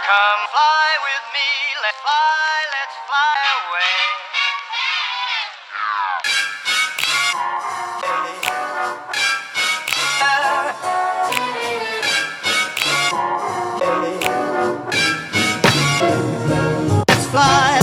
Come fly with me, let's fly away. Let's fly.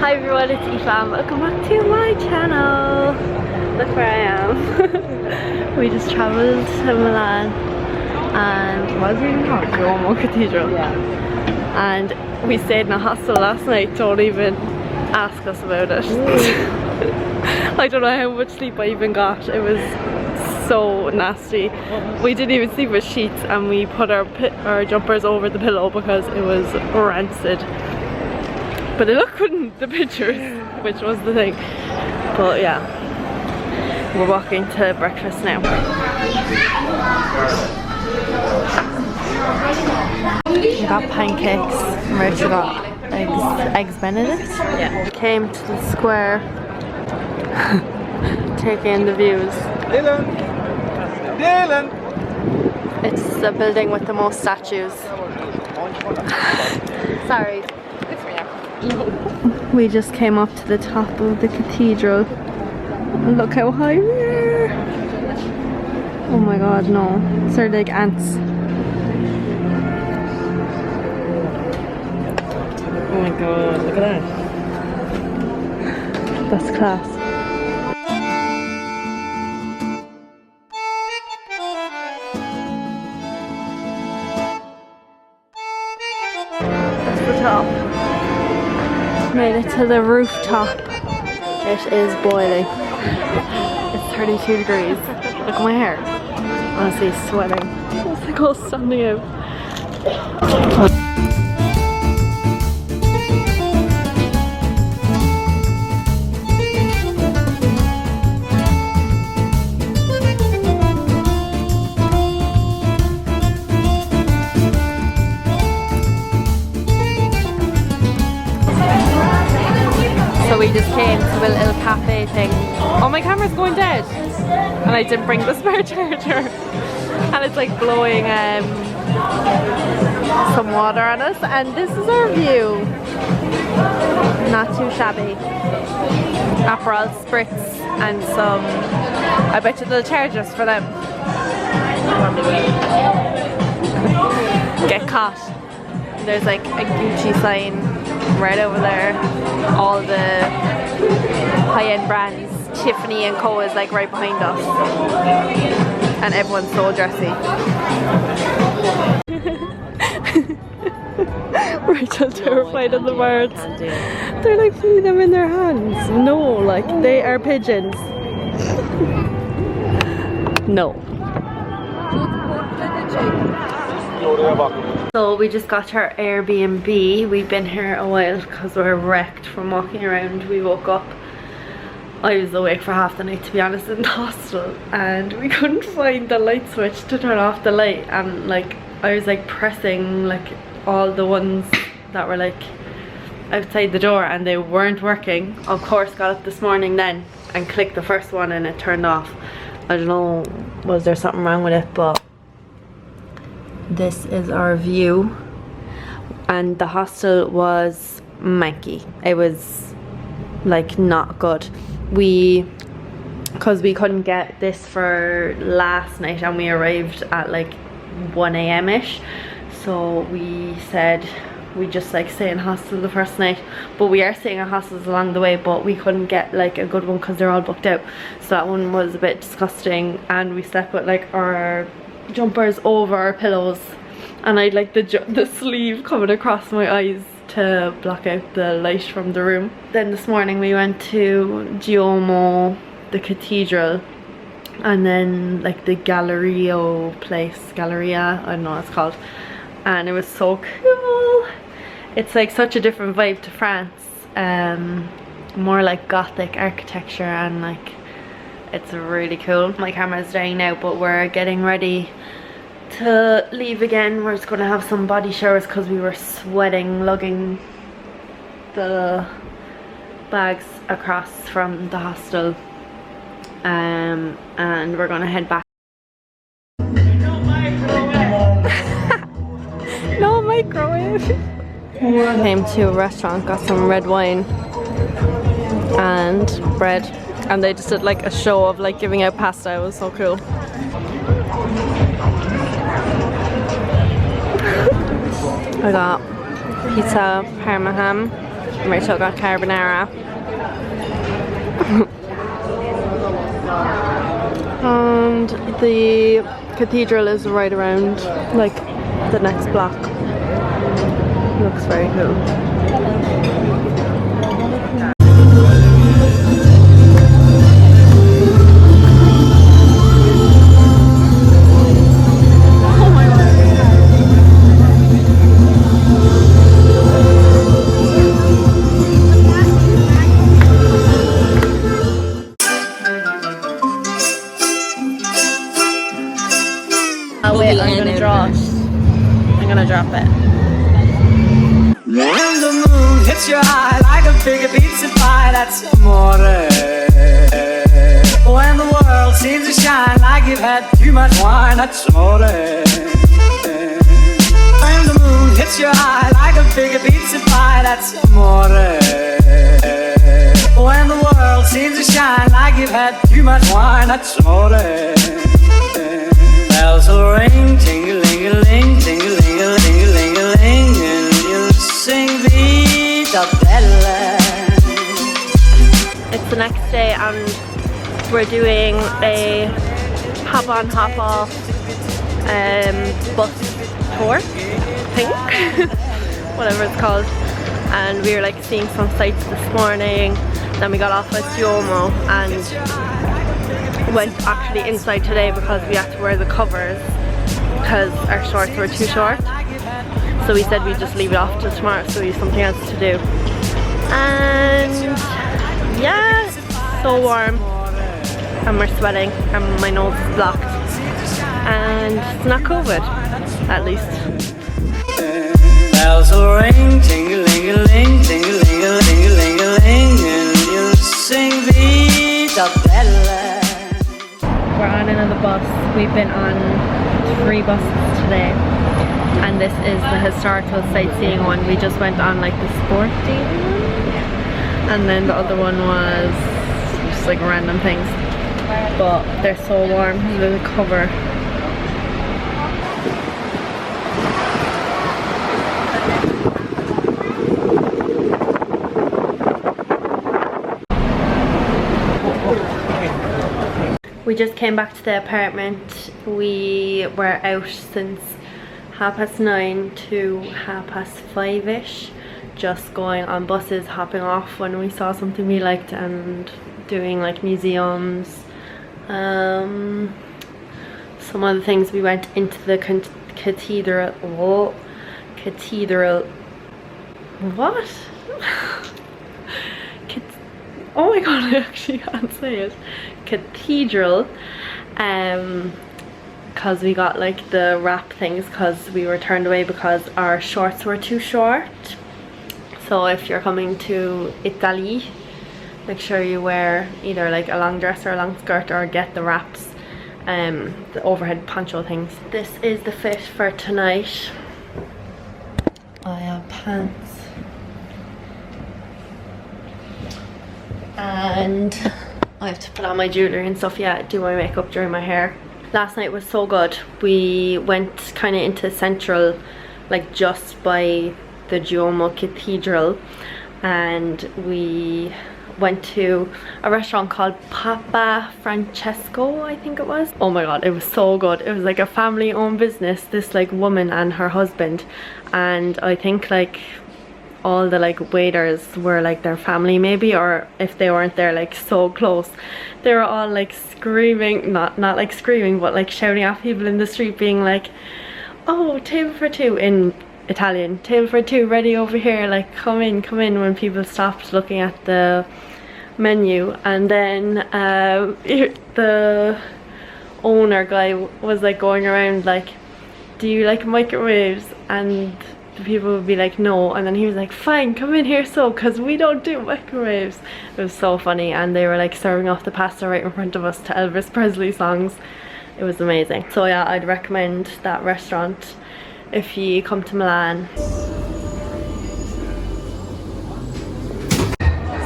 Hi everyone, it's Aoife. Welcome back to my channel. Look where I am. We just travelled to Milan and what was it even called? Duomo Cathedral. Yeah. And we stayed in a hostel last night. Don't even ask us about it. I don't know how much sleep I even got. It was so nasty. We didn't even sleep with sheets and we put our jumpers over the pillow because it was rancid. But it looked good in the pictures, which was the thing. But yeah, we're walking to breakfast now. We got pancakes, Rachel got eggs Benedict. Yeah. Came to the square, taking in the views. Dylan! Dylan! It's the building with the most statues. Sorry. We just came up to the top of the cathedral. Look how high we are. Oh my god, no. They're like ants. Oh my god, look at that. That's class. That's the top. Made it to the rooftop. It is boiling. It's 32 degrees. Look at my hair. Honestly, sweating. It's like all standing out. We just came to a little cafe thing. Oh, my camera's going dead. And I didn't bring the spare charger. And it's like blowing some water on us. And this is our view. Not too shabby. Aperol spritz and some, I bet you they'll charge us for them. Get caught. There's like a Gucci sign right over there. All the high-end brands, Tiffany and Co is like right behind us, and everyone's so dressy. Rachel terrified of the birds. They're like putting them in their hands. No, like they are pigeons. No. So we just got our Airbnb. We've been here a while because we're wrecked from walking around. We woke up, I was awake for half the night to be honest in the hostel, and we couldn't find the light switch to turn off the light, and like I was like pressing like all the ones that were like outside the door and they weren't working. Of course got up this morning then and clicked the first one and it turned off. I don't know, was there something wrong with it, but this is our view. And the hostel was manky. It was like not good. Because we couldn't get this for last night and we arrived at like 1 AM ish, so we said we just like stay in hostel the first night. But we are staying in hostels along the way, but we couldn't get like a good one because they're all booked out, so that one was a bit disgusting. And we slept with like our jumpers over our pillows, and I had like the sleeve coming across my eyes to block out the light from the room. Then this morning we went to Duomo, the cathedral, and then like the Galleria place, Galleria, I don't know what it's called, and it was so cool. It's like such a different vibe to France, more like Gothic architecture, and like it's really cool. My camera's dying now, but we're getting ready to leave again. We're just going to have some body showers because we were sweating lugging the bags across from the hostel, and we're going to head back. No microwave. Came to a restaurant, got some red wine and bread, and they just did like a show of like giving out pasta. It was so cool. I got pizza, parma ham, Rachel got carbonara. And the cathedral is right around like the next block. Looks very cool. Oh wait, I'm gonna draw it. I'm gonna drop it. When the moon hits your eye like a big pizza pie, that's amore. When the world seems to shine like you've had too much wine, that's amore. When the moon hits your eye like a big pizza pie, that's amore. When the world seems to shine like you've had too much wine, that's amore. Bells will ring, ting-a-ling-a-ling, ting-a-ling-a-ling-a-ling-a-ling, and you'll sing Vita Bella. It's the next day and we're doing a hop on hop off bus tour thing. Whatever it's called. And we were like seeing some sights this morning. Then we got off at Duomo and went actually inside today because we had to wear the covers because our shorts were too short. So we said we'd just leave it off till tomorrow so we have something else to do. And yeah, it's so warm and we're sweating and my nose is blocked. And it's not COVID, at least. Bells will ring, ting-a-ling-a-ling, ting-a-ling-a-ling-a-ling-a-ling, and you'll sing Vita Bella. We're on another bus. We've been on 3 buses today, and this is the historical sightseeing one. We just went on like the sporty one, and then the other one was just like random things. But they're so warm. Look at the cover. We just came back to the apartment. We were out since 9:30 to 5:30ish, just going on buses, hopping off when we saw something we liked and doing like museums. Some other things, we went into the cathedral. What? Oh my god, I actually can't say it. Cathedral, because we got like the wrap things because we were turned away because our shorts were too short. So if you're coming to Italy, make sure you wear either like a long dress or a long skirt or get the wraps, the overhead poncho things. This is the fit for tonight. I have pants and I have to put on my jewellery and stuff, yeah, do my makeup, during my hair. Last night was so good. We went kind of into Central, like just by the Duomo Cathedral, and we went to a restaurant called Papa Francesco, I think it was. Oh my god, it was so good. It was like a family owned business, this like woman and her husband, and I think like all the like waiters were like their family maybe, or if they weren't, they're like so close. They were all like screaming, not like screaming, but like shouting at people in the street, being like, oh, table for 2 in Italian, table for 2 ready over here, like come in, when people stopped looking at the menu. And then the owner guy was like going around like do you like microwaves? And the people would be like, no. And then he was like, fine, come in here, so, because we don't do microwaves. It was so funny. And they were like serving off the pasta right in front of us to Elvis Presley songs. It was amazing. So yeah, I'd recommend that restaurant if you come to Milan.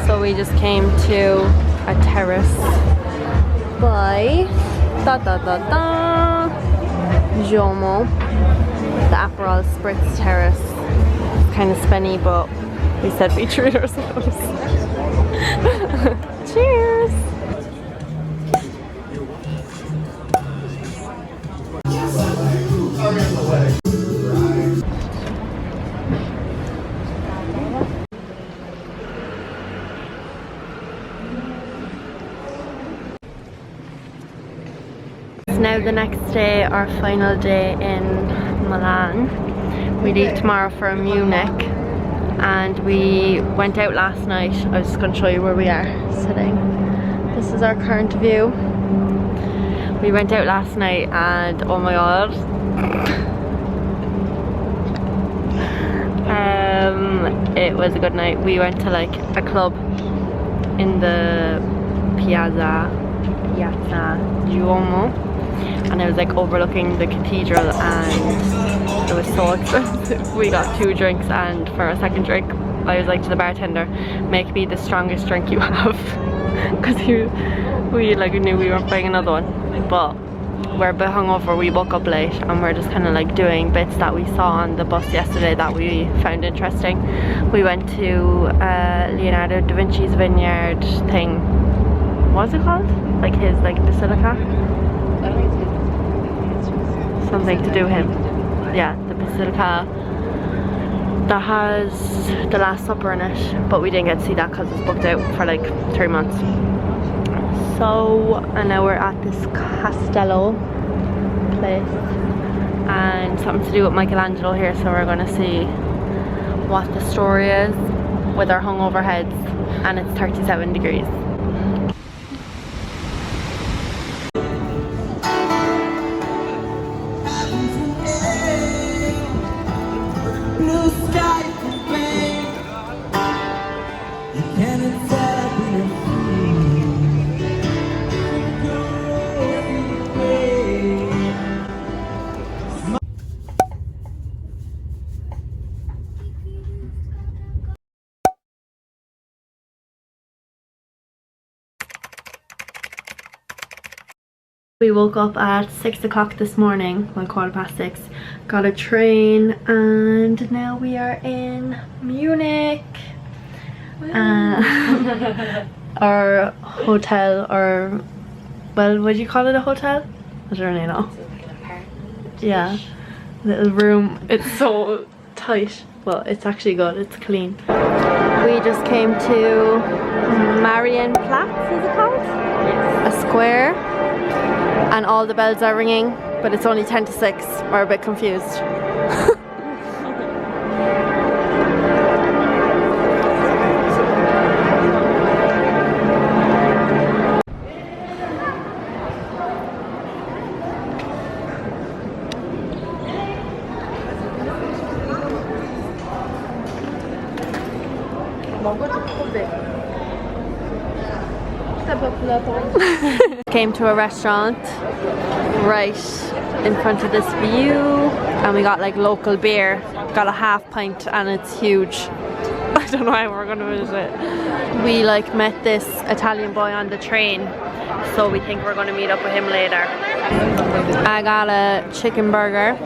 So we just came to a terrace by Jomo, the Aperol Spritz terrace. It's kind of spenny, but we said we treat ourselves. Cheers! It's now the next day, our final day in Milan. We leave tomorrow for Munich, and we went out last night. I was just going to show you where we are sitting. This is our current view. We went out last night and oh my god. It was a good night. We went to like a club in the Piazza Duomo, and it was like overlooking the cathedral, and it was so expensive. We got 2 drinks, and for a second drink I was like to the bartender, make me the strongest drink you have, because we like knew we weren't buying another one. But we're a bit hungover, we woke up late, and we're just kind of like doing bits that we saw on the bus yesterday that we found interesting. We went to Leonardo da Vinci's vineyard thing. What's it called? Like his like basilica? Something to do with him. Yeah, the basilica that has the Last Supper in it, but we didn't get to see that because it's booked out for like 3 months. So, and now we're at this Castello place, and something to do with Michelangelo here, so we're gonna see what the story is with our hungover heads, and it's 37 degrees. We woke up at 6 o'clock this morning, well 6:15, got a train, and now we are in Munich. Our hotel, or, well, would you call it a hotel? I don't really know. Yeah, little room. It's so tight, but it's actually good, it's clean. We just came to Marienplatz, is it called? Yes. A square. And all the bells are ringing, but it's only 10 to 6. We're a bit confused. Came to a restaurant right in front of this view, and we got like local beer. Got a half pint, and it's huge. I don't know how we're gonna finish it. We like met this Italian boy on the train, so we think we're gonna meet up with him later. I got a chicken burger.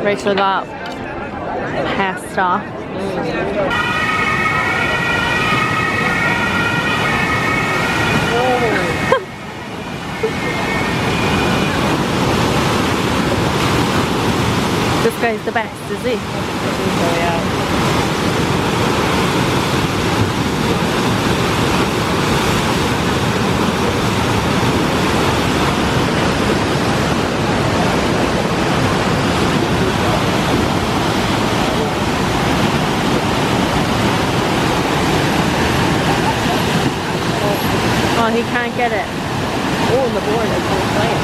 Rachel got pasta. This guy's the best, is he? I think so, yeah. Oh, he can't get it. Oh, the board is so playing.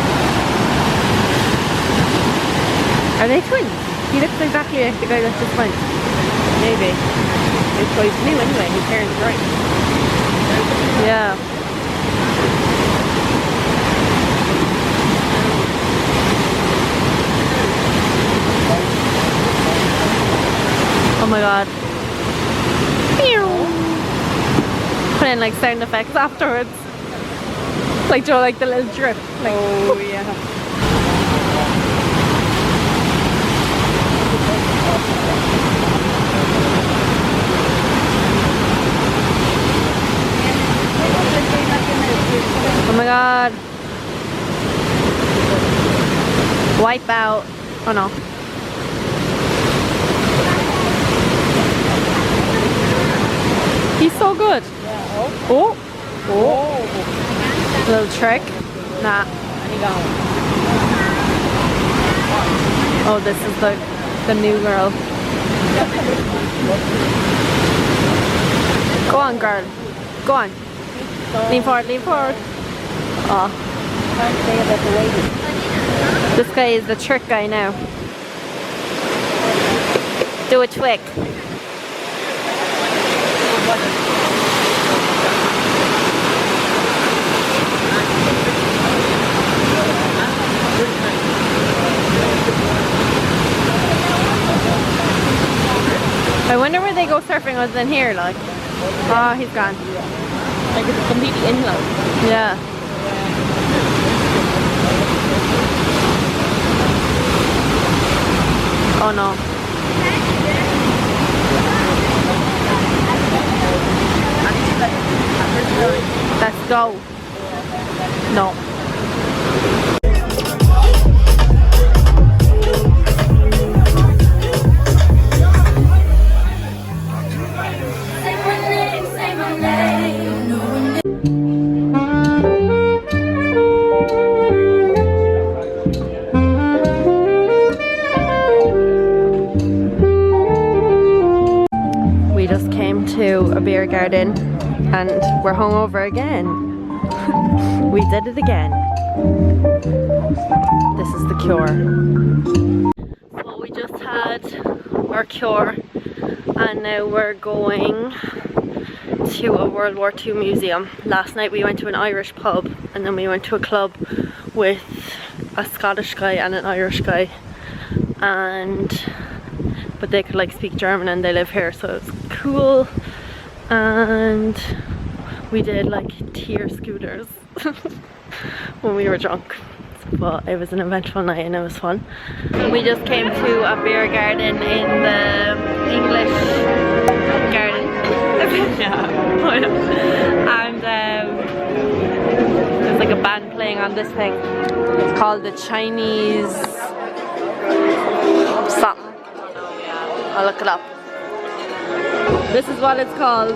Are they twins? He looks exactly like the guy that just went. Maybe. It's boys new anyway, his parents are right. Yeah. Oh my god. Put in like sound effects afterwards. Like Joe, like the little drip. Like, oh yeah. Oh my god. Wipe out. Oh no. He's so good. Oh. Oh. Little trick. Nah. Oh, this is the new girl. Go on, girl. Go on. Lean forward, lean forward. Oh. Can't say about the lady. This guy is the trick guy now. Do a trick. I wonder where they go surfing other than here, like. Oh, he's gone. Like it's completely inland. Yeah. Oh no. Let's go. No. We just came to a beer garden and we're hungover again. We did it again. This is the cure. So we just had our cure and now we're going to a World War II museum. Last night we went to an Irish pub and then we went to a club with a Scottish guy and an Irish guy, but they could like speak German and they live here, so it's cool. And we did like tier scooters when we were drunk, but it was an eventful night and it was fun. We just came to a beer garden in the English garden. Yeah. And there's like a band playing on this thing. It's called the Chinese something. I'll look it up. This is what it's called.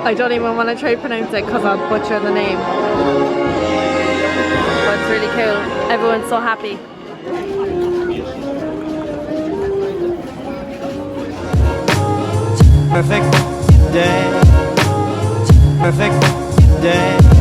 I don't even want to try to pronounce it because I'll butcher the name. But it's really cool. Everyone's so happy. Perfect day. Perfect day.